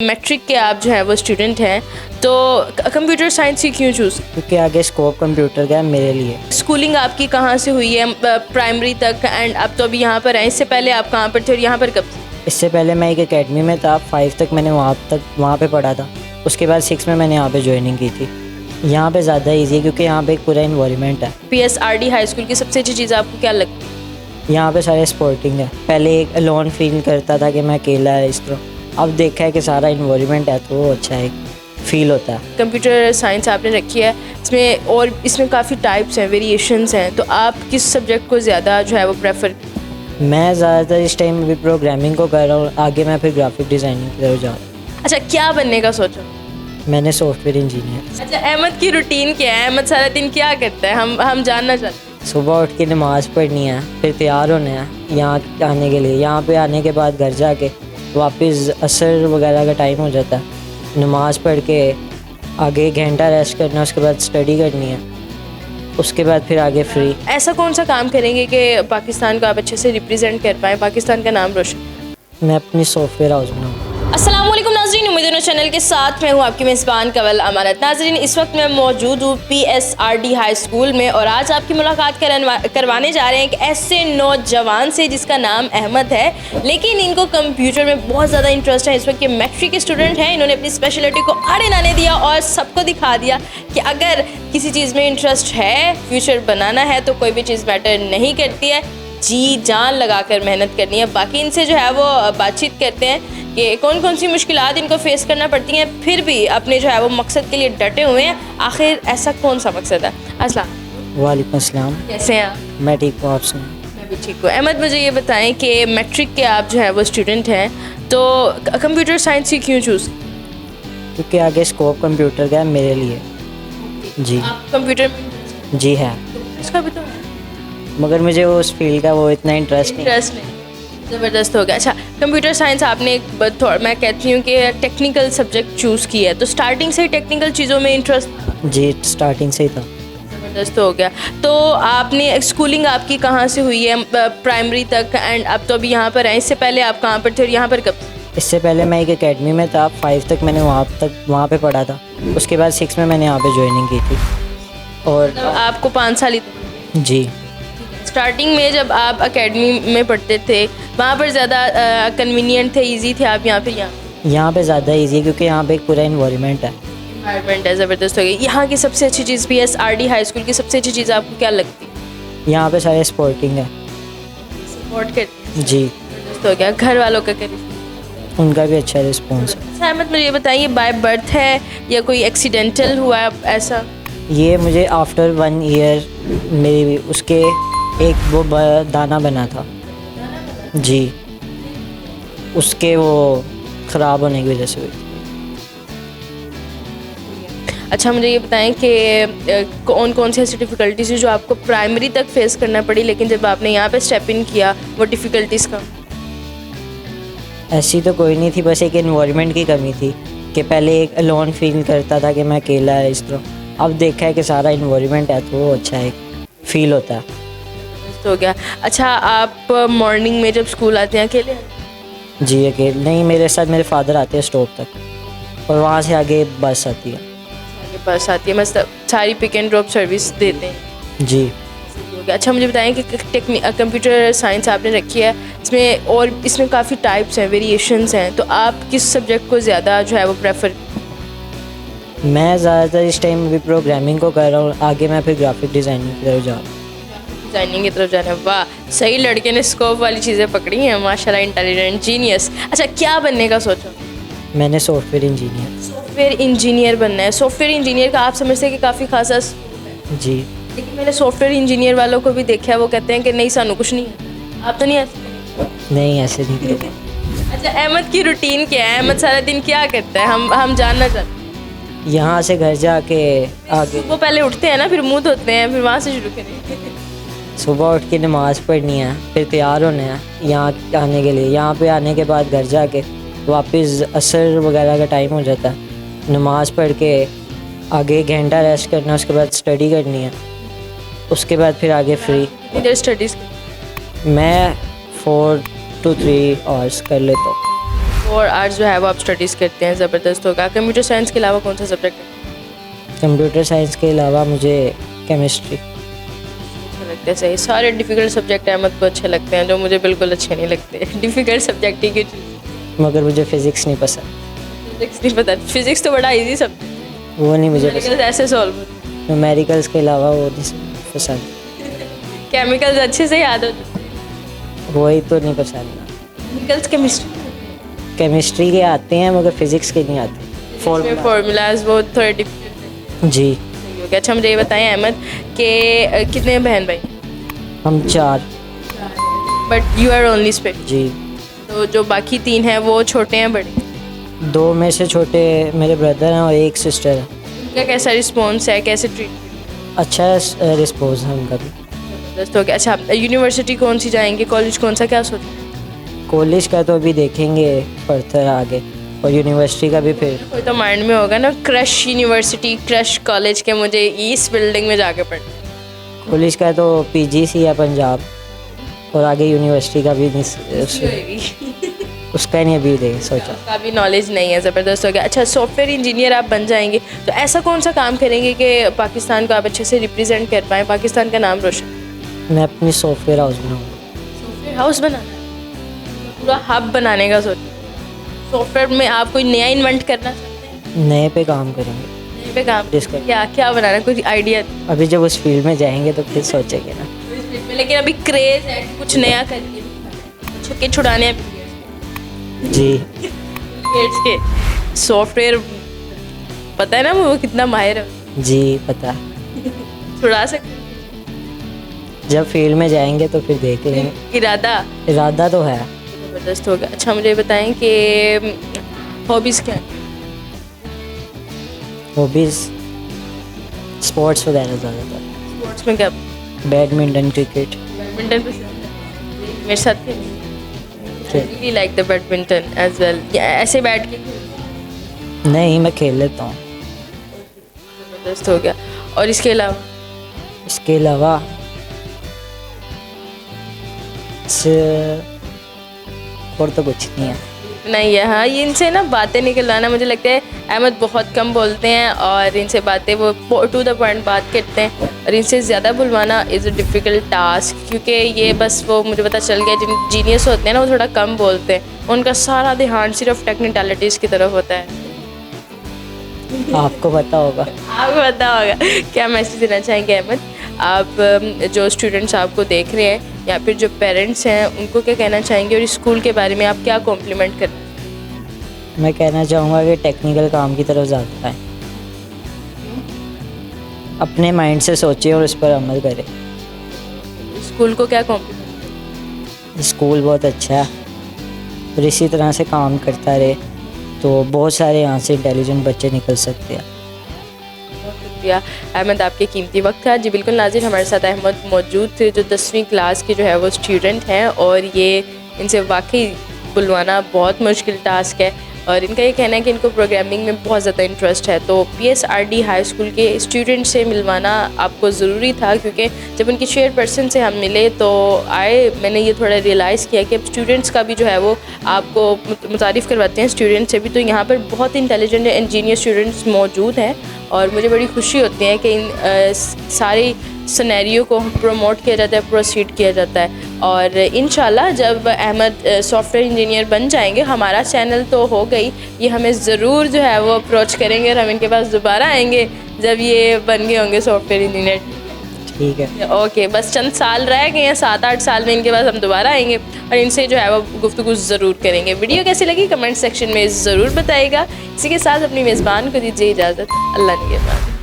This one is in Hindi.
मैट्रिक के आप जो है वो स्टूडेंट हैं, तो कंप्यूटर साइंस ही क्यों चूज़? क्योंकि आगे स्कोप कंप्यूटर का है मेरे लिए। स्कूलिंग आपकी कहाँ से हुई है प्राइमरी तक, एंड अब तो अभी यहाँ पर हैं, इससे पहले आप कहाँ पर थे और यहाँ पर कब से? इससे पहले मैं एक एकेडमी में था, 5 तक मैंने वहाँ पे पढ़ा था। उसके बाद 6 में मैंने यहाँ पे ज्वाइनिंग की थी। यहाँ पे ज़्यादा इजी है क्योंकि यहाँ पे एक पूरा इन्वायरमेंट है। PSRD हाई स्कूल की सबसे अच्छी चीज़ आपको क्या लगती है? यहाँ पे सारे स्पोर्टिंग है। पहले एक अलोन फील करता था कि मैं अकेला है इस तरह, अब देखा है कि सारा इन्वायरमेंट है तो वो अच्छा है, फील होता है। कंप्यूटर साइंस आपने रखी है, इसमें काफ़ी टाइप्स हैं, वेरिएशंस हैं, तो आप किस सब्जेक्ट को ज़्यादा जो है वो प्रेफर? मैं ज़्यादातर इस टाइम अभी प्रोग्रामिंग को कर रहा हूँ, आगे मैं फिर ग्राफिक डिज़ाइनिंग की तरफ जा रहा हूँ। अच्छा, क्या बनने का सोचा? मैंने सॉफ्टवेयर इंजीनियर। अच्छा, अहमद की रूटीन क्या है? अहमद सारा दिन क्या करता है, हम जानना चाहते हैं। सुबह उठ के नमाज़ पढ़नी है, फिर तैयार होना है यहाँ आने के लिए। यहाँ पे आने के बाद घर जाके वापस असर वगैरह का टाइम हो जाता है, नमाज़ पढ़ के आगे 1 घंटा रेस्ट करना है, उसके बाद स्टडी करनी है, उसके बाद फिर आगे फ्री। ऐसा कौन सा काम करेंगे कि पाकिस्तान को आप अच्छे से रिप्रेजेंट कर पाएँ, पाकिस्तान का नाम रोशन? मैं अपनी सॉफ्टवेयर हाउस बनाऊँ। अस्सलाम वालेकुम नाज़रीन, उम्मीद है चैनल के साथ मैं हूँ आपकी मेज़बान कवल अमानत। नाज़रीन, इस वक्त मैं मौजूद हूँ PSRD हाई स्कूल में और आज आपकी मुलाकात करवाने जा रहे हैं एक ऐसे नौजवान से जिसका नाम अहमद है, लेकिन इनको कंप्यूटर में बहुत ज़्यादा इंटरेस्ट है। इस वक्त ये मैट्रिक के स्टूडेंट हैं। इन्होंने अपनी स्पेशलिटी को आड़े नाने दिया और सबको दिखा दिया कि अगर किसी चीज़ में इंटरेस्ट है, फ्यूचर बनाना है, तो कोई भी चीज़ मैटर नहीं करती है, जी जान लगाकर मेहनत करनी है। बाकी इनसे जो है वो बातचीत करते हैं कि कौन कौन सी मुश्किलात इनको फेस करना पड़ती हैं, फिर भी अपने जो है वो मकसद के लिए डटे हुए हैं। आखिर ऐसा कौन सा मकसद है? अस्सलाम वालेकुम अस्सलाम। कैसे हैं आप? मैं ठीक हूँ, आप सुनाएं? मैं भी ठीक हूँ। अहमद, मुझे ये बताएं कि मैट्रिक के आप जो है वो स्टूडेंट हैं, तो कंप्यूटर साइंस ही क्यों चूज़? क्योंकि आगे स्कोप कंप्यूटर का है मेरे लिए। जी कंप्यूटर जी है, इसका भी तो मगर मुझे उस फील्ड का वो इतना इंटरेस्ट नहीं। इंटरेस्ट नहीं, ज़बरदस्त हो गया। अच्छा, कंप्यूटर साइंस आपने मैं कहती हूँ कि टेक्निकल सब्जेक्ट चूज़ किया है, तो स्टार्टिंग से ही टेक्निकल चीज़ों में इंटरेस्ट? जी, स्टार्टिंग से ही था। ज़बरदस्त हो गया। तो आपने स्कूलिंग आपकी कहाँ से हुई है प्राइमरी तक, एंड अब तो अभी यहाँ पर हैं, इससे पहले आप कहाँ पर थे और यहाँ पर कब? इससे पहले मैं एक एकेडमी में था, 5 तक मैंने वहाँ पे पढ़ा था। उसके बाद 6 में मैंने यहाँ पे ज्वाइनिंग की थी। और आपको 5 साल ही थे? जी, स्टार्टिंग में जब आप एकेडमी में पढ़ते थे, वहाँ पर ज़्यादा कन्वीनियंट थे, इजी थे, आप यहाँ पे यहाँ पे ज़्यादा इजी है क्योंकि यहाँ पे एक पूरा इन्वायरमेंट है। इन्वायरमेंट है, ज़बरदस्त हो गई। यहाँ की सबसे अच्छी चीज़, PSRD हाई स्कूल की सबसे अच्छी चीज़ आपको क्या लगती है? यहाँ पे सारे स्पोर्टिंग है। सपोर्ट करती जी, है, ज़बरदस्त हो गया। घर वालों का करिए? उनका भी अच्छा रिस्पॉन्स है। सहमत, मुझे ये बताइए, बाय बर्थ है या कोई एक्सीडेंटल हुआ है ऐसा? ये मुझे आफ्टर 1 ईयर मेरी उसके एक वो दाना बना था जी, उसके वो ख़राब होने की वजह से हुई। अच्छा, मुझे ये बताएं कि कौन कौन सी ऐसी डिफ़िकल्टीज़ जो आपको प्राइमरी तक फेस करना पड़ी, लेकिन जब आपने यहाँ पे स्टेप इन किया, वो डिफ़िकल्टीज़ का? ऐसी तो कोई नहीं थी, बस एक इन्वायरमेंट की कमी थी कि पहले एक अलोन फील करता था कि मैं अकेला है इस तरह, अब देखा है कि सारा इन्वायरमेंट है तो वो अच्छा है, फील होता है। हो गया। अच्छा, आप मॉर्निंग में जब स्कूल आते हैं अकेले? जी अकेले नहीं, मेरे साथ मेरे फादर आते हैं स्टॉप तक और वहाँ से आगे बस आती है। आगे बस आती है, मतलब सारी पिक एंड ड्रॉप सर्विस देते हैं? जी। हो गया। अच्छा, मुझे बताएं कि कंप्यूटर साइंस आपने रखी है, इसमें काफ़ी टाइप्स हैं, वेरिएशंस हैं, तो आप किस सब्जेक्ट को ज़्यादा जो है वो प्रेफर? मैं ज़्यादातर इस टाइम अभी प्रोग्रामिंग को कर रहा हूँ, आगे मैं फिर ग्राफिक डिज़ाइनिंग की तरफ जा रहा हूँ। डिज़ाइनिंग की तरफ जाना है, वाह, सही लड़के ने स्कोप वाली चीज़ें पकड़ी हैं, माशाल्लाह, इंटेलिजेंट, जीनियस। अच्छा, क्या बनने का सोचा? मैंने सॉफ्टवेयर इंजीनियर। सॉफ्टवेयर इंजीनियर बनना है। सॉफ्टवेयर इंजीनियर का आप समझते हैं कि काफ़ी खासा? जी, लेकिन मैंने सॉफ्टवेयर इंजीनियर वालों को भी देखा है, वो कहते हैं कि नहीं, सानू कुछ नहीं है। आप तो नहीं ऐसे? नहीं ऐसे नहीं करते। अच्छा, अहमद की रूटीन क्या है? अहमद सारा दिन क्या करता है, हम जानना चाहते हैं। यहाँ से घर जाके आगे वो पहले उठते हैं ना, फिर मुँह धोते हैं, फिर वहाँ से शुरू करें? सुबह उठ के नमाज़ पढ़नी है, फिर तैयार होना है यहाँ आने के लिए। यहाँ पे आने के बाद घर जाके वापस असर वगैरह का टाइम हो जाता है, नमाज़ पढ़ के आगे 1 घंटा रेस्ट करना, उसके बाद स्टडी करनी है, उसके बाद फिर आगे फ्री। कितनी देर स्टडीज़? मैं 4 to 3 आवर्स कर लेता हूँ। 4 आवर्स जो है वो आप स्टडीज़ करते हैं, ज़बरदस्त होगा। कंप्यूटर साइंस के अलावा कौन सा सब्जेक्ट है? कंप्यूटर साइंस के अलावा मुझे केमिस्ट्री अच्छा लगता है। सही, सारे डिफ़िकल्ट सब्जेक्ट अहमद को अच्छे लगते हैं, जो मुझे बिल्कुल अच्छे नहीं लगते। डिफ़िकल्ट सब्जेक्ट ही क्यों? मगर मुझे फ़िज़िक्स नहीं पसंद। फिज़िक्स नहीं पता? फिज़िक्स तो बड़ा ईजी सब्जेक्ट वो नहीं मुझे पसंद। ऐसे सॉल्व। न्यूमेरिकल्स के अलावा वो नहीं पसंद। केमिकल्स अच्छे से याद हो? वही तो नहीं पसंद। केमिकल्स, केमिस्ट्री, केमिस्ट्री के आते हैं मगर फिज़िक्स के नहीं आते। फॉर्मूलाज वो थोड़े डिफरेंट जी। हो गया। अच्छा मुझे ये बताएं अहमद कि कितने बहन भाई? हम 4। But you are only स्पेट। जी। तो जो बाकी 3 हैं वो छोटे हैं बड़े? 2 में से छोटे मेरे ब्रदर हैं और 1 सिस्टर है। उनका कैसा रिस्पॉन्स है, कैसे ट्रीट? अच्छा रिस्पॉन्स है उनका भी। जबरदस्त हो गया। अच्छा आप यूनिवर्सिटी कौन सी जाएंगे, कॉलेज कौन सा, क्या सोच? कॉलेज का तो अभी देखेंगे फर्दर आगे, और यूनिवर्सिटी का भी फिर। कोई तो माइंड में होगा ना, क्रश यूनिवर्सिटी, क्रश कॉलेज के, मुझे इस बिल्डिंग में जाके पढ़ना। कॉलेज का तो पीजीसी या पंजाब, और आगे यूनिवर्सिटी का भी नहीं, उसका नहीं अभी देख सोचा। का भी नॉलेज नहीं है। ज़बरदस्त हो गया। अच्छा सॉफ्टवेयर इंजीनियर आप बन जाएंगे तो ऐसा कौन सा काम करेंगे कि पाकिस्तान को आप अच्छे से रिप्रेजेंट कर पाएँ, पाकिस्तान का नाम रोशन? मैं अपनी सॉफ्टवेयर हाउस बनाऊँगा। सॉफ्टवेयर हाउस बनाना, पूरा हब बनाने का सोच। सॉफ्टवेयर में आप कोई नया इन्वेंट करना चाहते हैं? नए पे काम करेंगे। नए पे काम डिस्कस। क्या क्या बनाना, कुछ आइडिया? अभी जब उस फील्ड में जाएंगे तो फिर सोचेंगे ना। लेकिन अभी क्रेज है कि कुछ नया करिए, छक्के छुड़ाने जी। के सॉफ्टवेयर पता है ना वो कितना माहिर है? जी पता। छुड़ा सकते? जब फील्ड में जाएंगे तो फिर देख लेंगे। इरादा तो है। ज़बरदस्त हो गया। अच्छा मुझे बताएं कि हॉबीज़ क्या हैं? हॉबीज़ स्पोर्ट्स वगैरह ज़्यादातर। स्पोर्ट्स में क्या? Badminton, cricket. बैडमिंटन पसंद है? मेरे साथ really like the badminton as well. ऐसे बैठ के नहीं, मैं खेल लेता हूँ। ज़बरदस्त हो गया। और इसके अलावा? इसके अलावा और तो कुछ नहीं है। नहीं है। हाँ, ये इनसे ना बातें निकलवाना, मुझे लगता है अहमद बहुत कम बोलते हैं और इनसे बातें वो टू द पॉइंट बात करते हैं, और इनसे ज़्यादा बुलवाना इज़ अ डिफ़िकल्ट टास्क, क्योंकि ये बस वो मुझे पता चल गया जिन जीनियस होते हैं ना वो थोड़ा कम बोलते हैं, उनका सारा ध्यान सिर्फ टेक्निकलिटीज़ की तरफ होता है। आपको पता होगा। आपको पता होगा। क्या मैसेज देना चाहेंगे अहमद? आप जो स्टूडेंट्स आपको देख रहे हैं या फिर जो पेरेंट्स हैं उनको क्या कहना चाहेंगे, और स्कूल के बारे में आप क्या कॉम्प्लीमेंट करते हैं? मैं कहना चाहूँगा कि टेक्निकल काम की तरफ ज़्यादा है, अपने माइंड से सोचें और इस पर अमल करें। स्कूल को क्या कॉम्प्लीमेंट? स्कूल बहुत अच्छा है, और इसी तरह से काम करता रहे तो बहुत सारे यहाँ से इंटेलिजेंट बच्चे निकल सकते हैं। शुक्रिया अहमद, आपके कीमती वक्त था। जी बिल्कुल नाज़रीन, हमारे साथ अहमद मौजूद थे जो 10वीं क्लास के जो है वो स्टूडेंट हैं, और ये इनसे वाकई बुलवाना बहुत मुश्किल टास्क है, और इनका ये कहना है कि इनको प्रोग्रामिंग में बहुत ज़्यादा इंटरेस्ट है। तो PSRD हाई स्कूल के स्टूडेंट से मिलवाना आपको ज़रूरी था, क्योंकि जब उनकी चेयरपर्सन से हम मिले तो मैंने ये थोड़ा रियलाइज़ किया कि अब स्टूडेंट्स का भी जो है वो आपको मुतारिफ़ करवाते हैं स्टूडेंट से भी, तो यहाँ पर बहुत इंटेलिजेंट इंजीनियर स्टूडेंट्स मौजूद हैं, और मुझे बड़ी खुशी होती है कि इन सारी सिनेरियो को प्रमोट किया जाता है, प्रोसीड किया जाता है, और इंशाल्लाह जब अहमद सॉफ्टवेयर इंजीनियर बन जाएंगे, हमारा चैनल तो हो गई, ये हमें ज़रूर जो है वो अप्रोच करेंगे और हम इनके पास दोबारा आएंगे जब ये बन गए होंगे सॉफ्टवेयर इंजीनियर। ठीक है, ओके, बस चंद साल रह गए हैं, 7-8 साल में इनके पास हम दोबारा आएंगे और इनसे जो है वो गुफ्तगू ज़रूर करेंगे। वीडियो कैसी लगी कमेंट सेक्शन में ज़रूर बताइएगा। इसी के साथ अपनी मेज़बान को दीजिए इजाज़त। अल्लाह निगहबान।